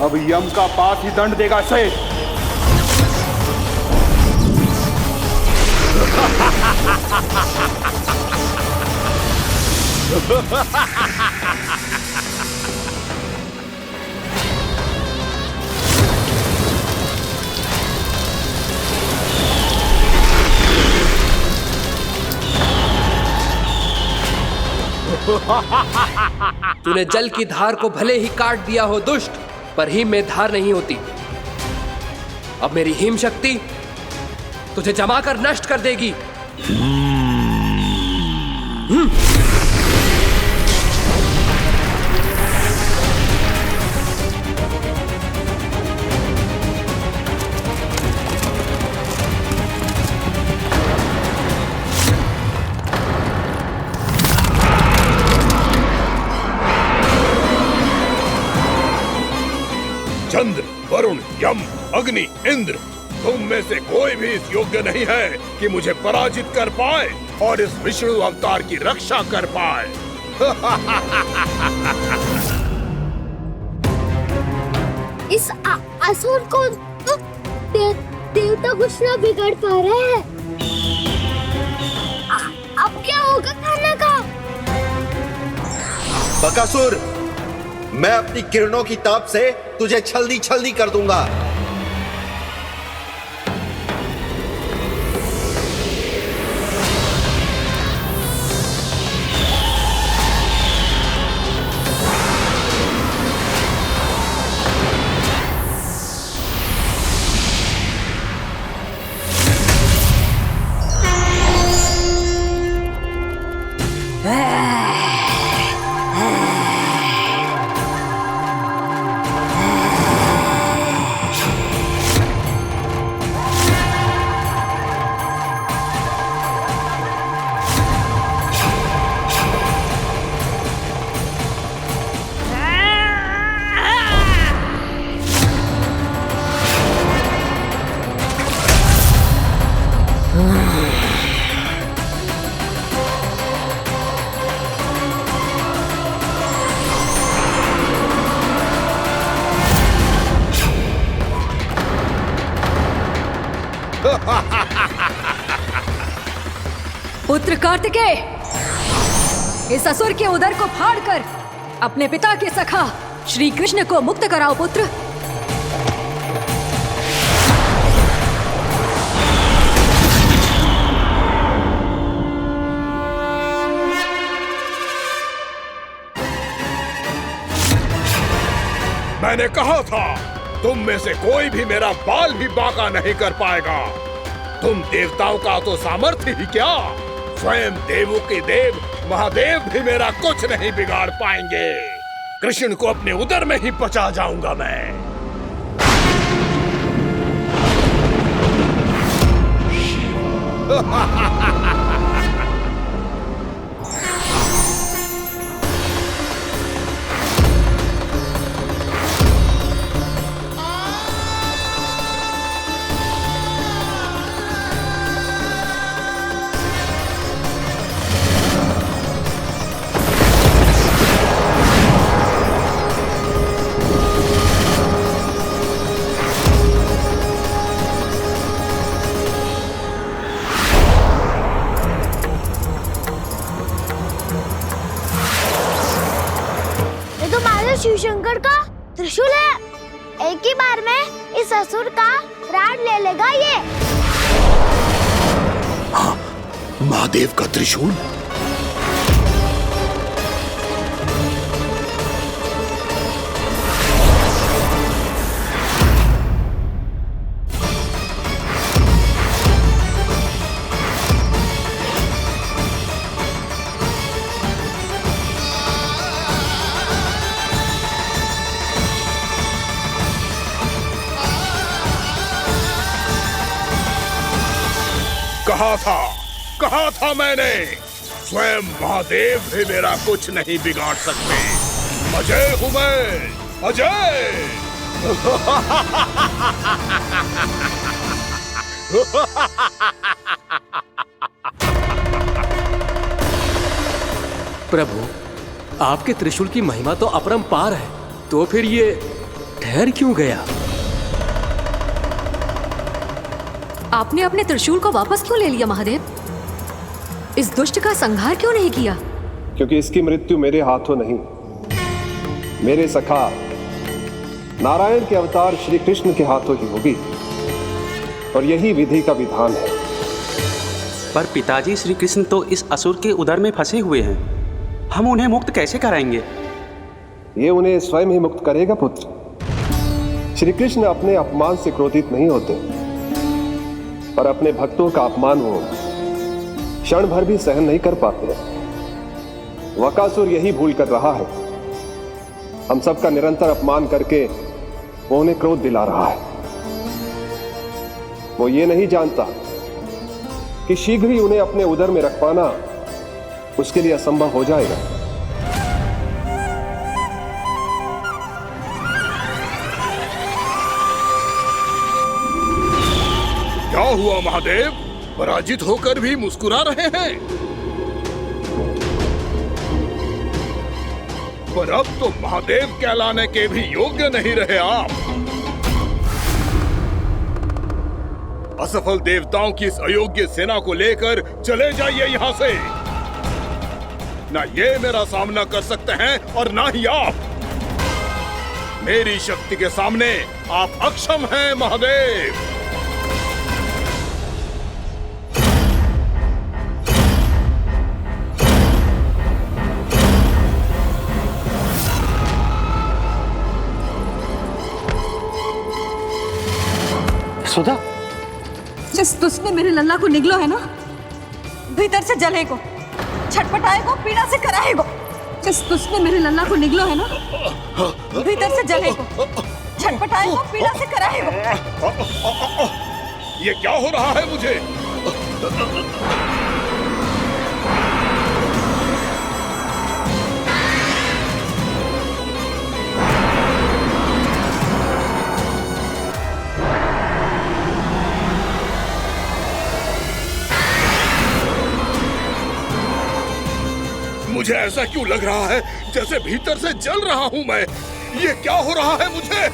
अब यम का पास ही दंड देगा इसे। तूने जल की धार को भले ही काट दिया हो दुष्ट, पर हिम में धार नहीं होती। अब मेरी हिम शक्ति तुझे जमा कर नष्ट कर देगी। चंद्र, वरुण, यम, अग्नि, इंद्र, तुम में से कोई भी इस योग्य नहीं है कि मुझे पराजित कर पाए और इस विष्णु अवतार की रक्षा कर पाए। इस असुर को तो देवता कुछ ना बिगाड़ पा रहे हैं। अब क्या होगा खाना का? बकासुर, मैं अपनी किरणों की ताप से तुझे छल्दी छल्दी कर दूंगा। पुत्र कार्तिकेय, इस असुर के उदर को फाड़कर अपने पिता के सखा श्री कृष्ण को मुक्त कराओ पुत्र। मैंने कहा था, तुम में से कोई भी मेरा बाल भी बांका नहीं कर पाएगा। तुम देवताओं का तो सामर्थ्य ही क्या, स्वयं देवों के देव महादेव भी मेरा कुछ नहीं बिगाड़ पाएंगे। कृष्ण को अपने उदर में ही पचा जाऊंगा मैं। शिव शंकर का त्रिशूल है। एक ही बार में इस असुर का प्राण ले लेगा ये। हाँ, महादेव का त्रिशूल। कहा था मैंने, स्वयं महादेव भी मेरा कुछ नहीं बिगाड़ सकते। अजय हूं मैं, अजय। प्रभु, आपके त्रिशूल की महिमा तो अपरंपार है, तो फिर ये ठहर क्यों गया? आपने अपने त्रिशूल को वापस क्यों ले लिया महादेव? इस दुष्ट का संहार क्यों नहीं किया? क्योंकि इसकी मृत्यु मेरे हाथों नहीं, मेरे सखा नारायण के अवतार श्री कृष्ण के हाथों ही होगी, और यही विधि का विधान है। पर पिताजी, श्री कृष्ण तो इस असुर के उदर में फंसे हुए हैं, हम उन्हें मुक्त कैसे कराएंगे? ये उन्हें स्वयं ही मुक्त करेगा पुत्र। श्री कृष्ण अपने अपमान से क्रोधित नहीं होते, पर अपने भक्तों का अपमान वो क्षण भर भी सहन नहीं कर पाते। वकासुर यही भूल कर रहा है, हम सबका निरंतर अपमान करके वो उन्हें क्रोध दिला रहा है। वो ये नहीं जानता कि शीघ्र ही उन्हें अपने उदर में रख पाना उसके लिए असंभव हो जाएगा। क्या हुआ महादेव? पराजित होकर भी मुस्कुरा रहे हैं। पर अब तो महादेव कहलाने के भी योग्य नहीं रहे आप। असफल देवताओं की इस अयोग्य सेना को लेकर चले जाइए यहाँ से। ना ये मेरा सामना कर सकते हैं और ना ही आप। मेरी शक्ति के सामने आप अक्षम हैं महादेव। सुधा, जिस दुष्ट ने मेरे लल्ला को निगलो है ना, भीतर से जलेगो, छटपटाएगो, पीड़ा से कराएगो। जिस दुष्ट ने मेरे लल्ला को निगलो है ना, भीतर से जलेगो, छटपटाएगो, पीड़ा से कराएगो। ये क्या हो रहा है मुझे? मुझे ऐसा क्यों लग रहा है जैसे भीतर से जल रहा हूं मैं? ये क्या हो रहा है मुझे?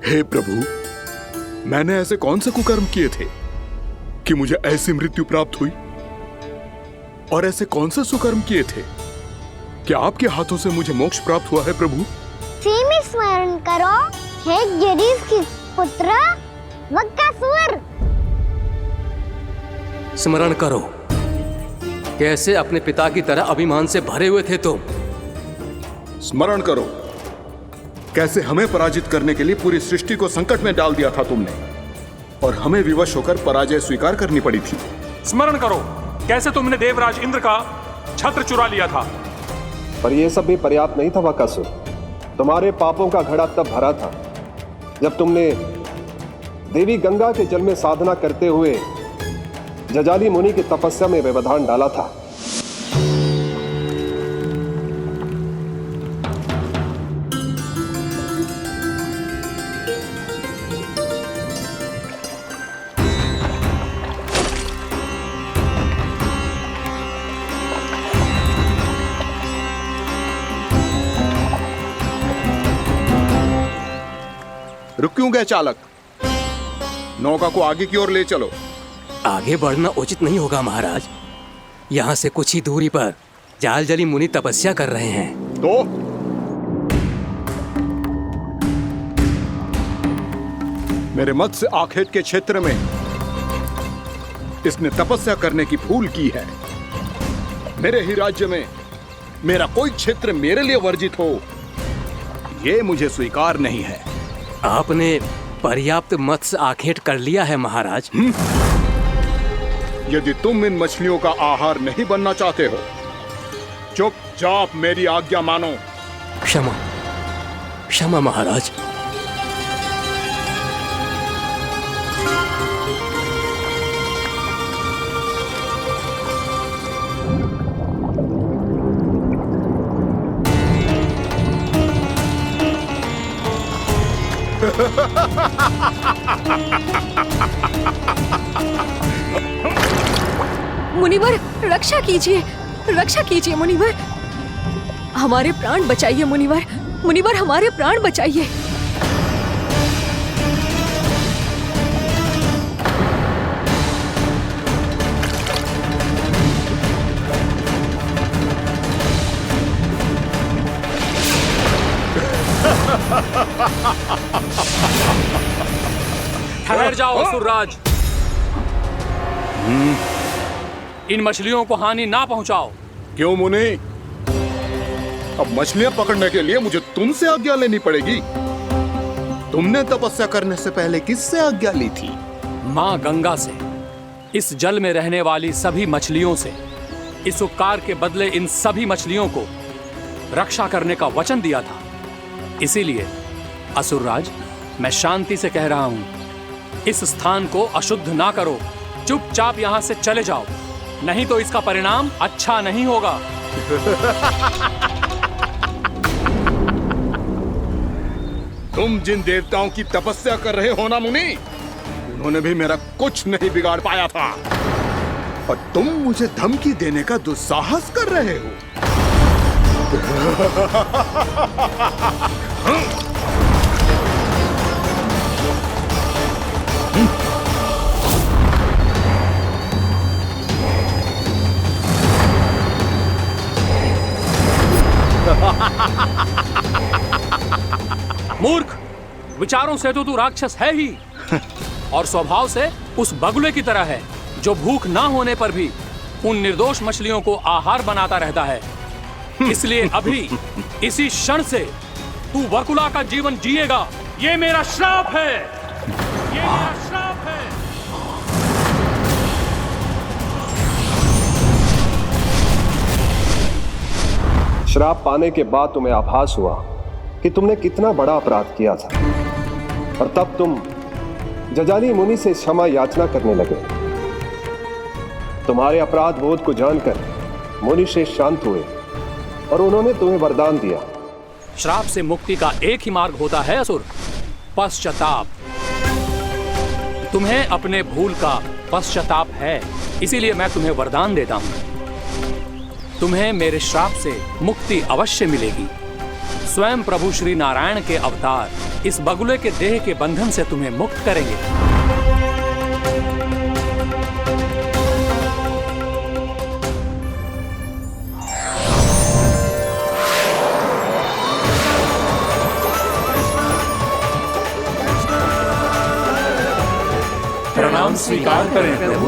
हे प्रभु, मैंने ऐसे कौन से कुकर्म किए थे कि मुझे ऐसी मृत्यु प्राप्त हुई? और ऐसे कौन से सुकर्म किए थे? क्या आपके हाथों से मुझे मोक्ष प्राप्त हुआ है प्रभु? सीमित स्मरण करो, हे गिरीश की पुत्र वक्कासुर। स्मरण करो, कैसे अपने पिता की तरह अभिमान से भरे हुए थे तुम। स्मरण करो, कैसे हमें पराजित करने के लिए पूरी सृष्टि को संकट में डाल दिया था तुमने, और हमें विवश होकर पराजय स्वीकार करनी पड़ी थी। स्मरण करो, कैसे तुमने देवराज इंद्र का छत्र चुरा लिया था। पर यह सब भी पर्याप्त नहीं था वक्कासुर। तुम्हारे पापों का घड़ा तब भरा था जब तुमने देवी गंगा के जल में साधना करते हुए जजाली मुनि की तपस्या में व्यवधान डाला था। रुक क्यों गए चालक? नौका को आगे की ओर ले चलो। आगे बढ़ना उचित नहीं होगा महाराज। यहाँ से कुछ ही दूरी पर जालजली मुनि तपस्या कर रहे हैं। तो मेरे मत्स्य आखेट के क्षेत्र में इसने तपस्या करने की भूल की है। मेरे ही राज्य में मेरा कोई क्षेत्र मेरे लिए वर्जित हो, यह मुझे स्वीकार नहीं है। आपने पर्याप्त मत्स्य आखेट कर लिया है महाराज। यदि तुम इन मछलियों का आहार नहीं बनना चाहते हो, चुपचाप मेरी आज्ञा मानो। क्षमा, क्षमा महाराज। मुनिवर, रक्षा कीजिए, रक्षा कीजिए मुनिवर। हमारे प्राण बचाइए मुनिवर, मुनिवर हमारे प्राण बचाइए। ठहर जाओ असुरराज। इन मछलियों को हानि ना पहुंचाओ। क्यों मुनि? अब मछलियां पकड़ने के लिए मुझे तुमसे आज्ञा लेनी पड़ेगी। तुमने तपस्या करने से पहले किससे आज्ञा ली थी? मां गंगा से, इस जल में रहने वाली सभी मछलियों से। इस उपकार के बदले इन सभी मछलियों को रक्षा करने का वचन दिया था। इसीलिए असुरराज, मैं शांति से कह रहा हूं, इस स्थान को अशुद्ध ना करो। चुपचाप यहां से चले जाओ, नहीं तो इसका परिणाम अच्छा नहीं होगा। तुम जिन देवताओं की तपस्या कर रहे हो ना मुनि, उन्होंने भी मेरा कुछ नहीं बिगाड़ पाया था, और तुम मुझे धमकी देने का दुस्साहस कर रहे हो। मूर्ख, विचारों से तो तू राक्षस है ही, और स्वभाव से उस बगुले की तरह है जो भूख ना होने पर भी उन निर्दोष मछलियों को आहार बनाता रहता है। इसलिए अभी इसी क्षण से तू वकुला का जीवन जिएगा। ये मेरा श्राप है, ये मेरा श्राप है। श्राप पाने के बाद तुम्हें आभास हुआ कि तुमने कितना बड़ा अपराध किया था, और तब तुम जजाली मुनि से क्षमा याचना करने लगे। तुम्हारे अपराध बोध को जानकर मुनि श्रेष्ठ शांत हुए और उन्होंने तुम्हें वरदान दिया। श्राप से मुक्ति का एक ही मार्ग होता है असुर, पश्चाताप। तुम्हें अपने भूल का पश्चाताप है, इसीलिए मैं तुम्हें वरदान देता हूं। तुम्हें मेरे श्राप से मुक्ति अवश्य मिलेगी। स्वयं प्रभु श्री नारायण के अवतार इस बगुले के देह के बंधन से तुम्हें मुक्त करेंगे। प्रणाम स्वीकार करें प्रभु।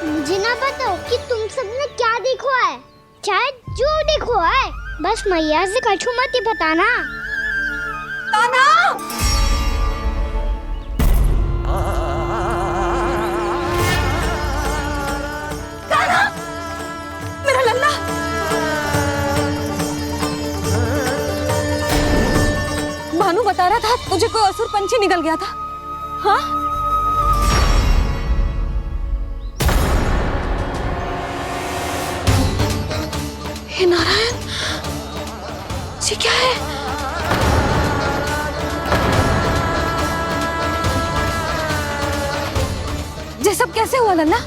मुझे ना बताओ कि तुम सबने क्या देखा है, चाहे जो देखो है, बस मैया से कछु मत ही बताना। कान्हा! कान्हा! मेरा लल्ला! भानु बता रहा था तुझे कोई असुर पंछी निकल गया था। हाँ? हे नारायण, ये क्या है? ये सब कैसे हुआ लल्ला?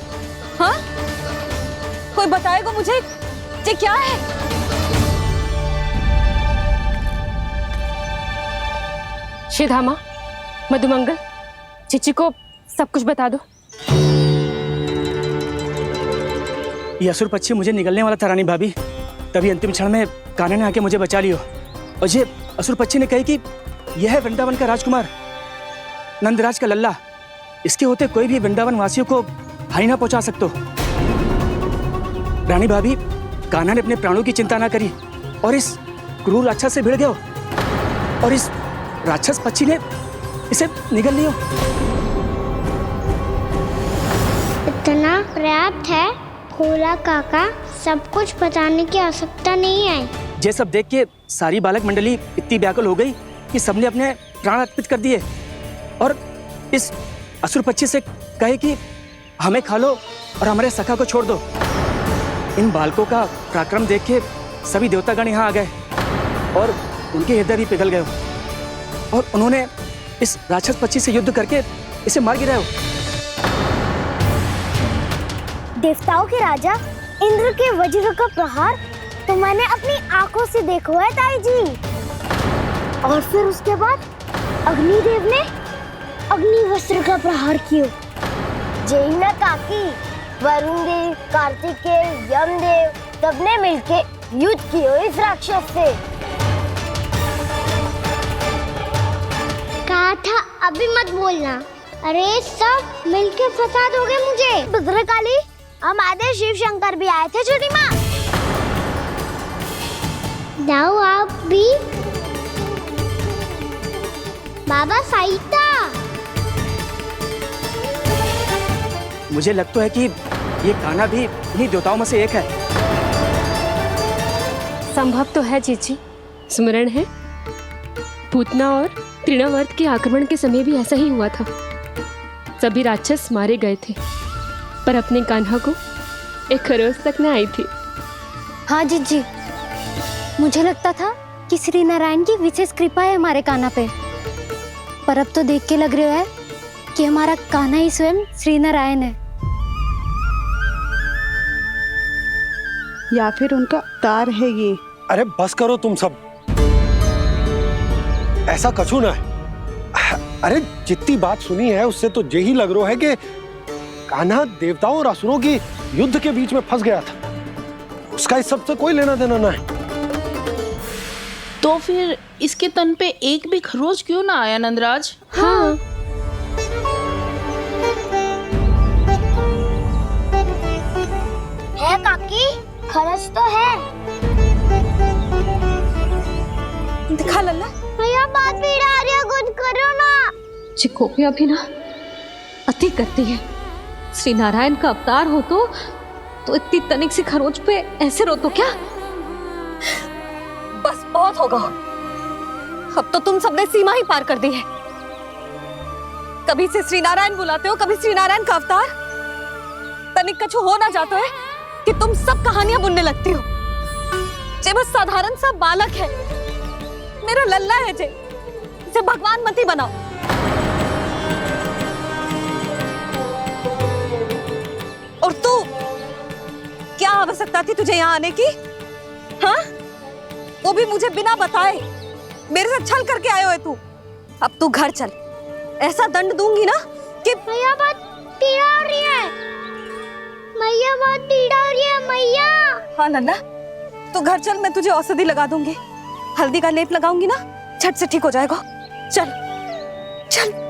हाँ? कोई बताएगा मुझे ये क्या है? श्रीधामा, मधुमंगल, चिची को सब कुछ बता दो। ये असुर पक्षी मुझे निगलने वाला था रानी भाभी, तभी अंतिम क्षण में कान्हा ने आके मुझे बचा लियो। और ये असुर पक्षी ने कही कि यह है वृंदावन का राजकुमार, नंदराज का लल्ला। इसके होते कोई भी वृंदावन वासियों को हानि ना पहुंचा सकते। रानी भाभी, कान्हा ने अपने प्राणों की चिंता ना करी और इस क्रूर राक्षस से भिड़ गयो और इस राक्षस पक्षी ने इसे निगल लियो। इतना पर्याप्त है भोला काका, सब कुछ बताने की आवश्यकता नहीं है। ये सब देख के सारी बालक मंडली इतनी व्याकुल हो गई कि सबने अपने प्राण अर्पित कर दिए और इस असुर पक्षी से कहे कि हमें खा लो और हमारे सखा को छोड़ दो। इन बालकों का पराक्रम देख के सभी देवतागण यहाँ आ गए और उनके हृदय भी पिघल गए और उन्होंने इस राक्षस पक्षी से युद्ध करके इसे मार गिराया। देवताओं के राजा इंद्र के वज्र का प्रहार तो मैंने अपनी आंखों से देखा है ताई जी। और फिर उसके बाद अग्निदेव ने अग्निवस्त्र का प्रहार किया। जय ना काकी, वरुण देव, कार्तिकेय, यमदेव सबने मिलके युद्ध किया इस राक्षस से। कहा था अभी मत बोलना। अरे सब मिलके फंसा दोगे मुझे। भद्रकाली, हमारे शिव शंकर भी आए थे छोटी माँ। जाओ आप भी। बाबा साईता, मुझे लगता है कि ये कान्हा भी इन्हीं देवताओं में से एक है। संभव तो है चीची। स्मरण है, पूतना और तृणावर्त के आक्रमण के समय भी ऐसा ही हुआ था। सभी राक्षस मारे गए थे, पर अपने कान्हा को एक खरोच तक न आई थी। हाँ जीजी, मुझे लगता था कि श्री नारायण की विशेष कृपा है हमारे कान्हा पे, पर अब तो देख के लग रहा है कि हमारा कान्हा ही स्वयं श्री नारायण है। या फिर उनका अवतार है ये। अरे बस करो तुम सब, ऐसा कछु ना है। अरे जितनी बात सुनी है उससे तो यही लग रहा है कि कान्हा देवताओं और असुरों की युद्ध के बीच में फंस गया था। उसका इस सब से कोई लेना देना ना है। तो फिर इसके तन पे एक भी खरोच क्यों ना आया नंदराज? हाँ, है काकी, खरच तो है। दिखा लल्ला। भैया बात पीड़ा आ रही है, कुछ करो ना। चिकोपिया भी ना अति करती है। श्री नारायण का अवतार हो तो इतनी तनिक सी खरोच पे ऐसे रो तो क्या? बस बहुत होगा। अब तो तुम सबने सीमा ही पार कर दी है। कभी से श्री नारायण बुलाते हो, कभी श्री नारायण का अवतार। तनिक कछु हो ना जाता है कि तुम सब कहानियां बुनने लगती हो। जे बस साधारण सा बालक है, मेरा लल्ला है जे, इसे भगवान मत ही बनाओ। और तू, क्या आवश्यकता थी तुझे यहाँ आने की? हाँ, वो भी मुझे बिना बताए। मेरे साथ छल करके आए हो तू। अब तू घर चल, ऐसा दंड दूंगी ना कि मैया बहुत पीड़ा हो रही है। मैया बहुत पीड़ा हो रही है मैया। हाँ नन्ना, तू घर चल, मैं तुझे औषधि लगा दूंगी। हल्दी का लेप लगाऊंगी ना, झट से ठीक हो जाएगा। चल चल।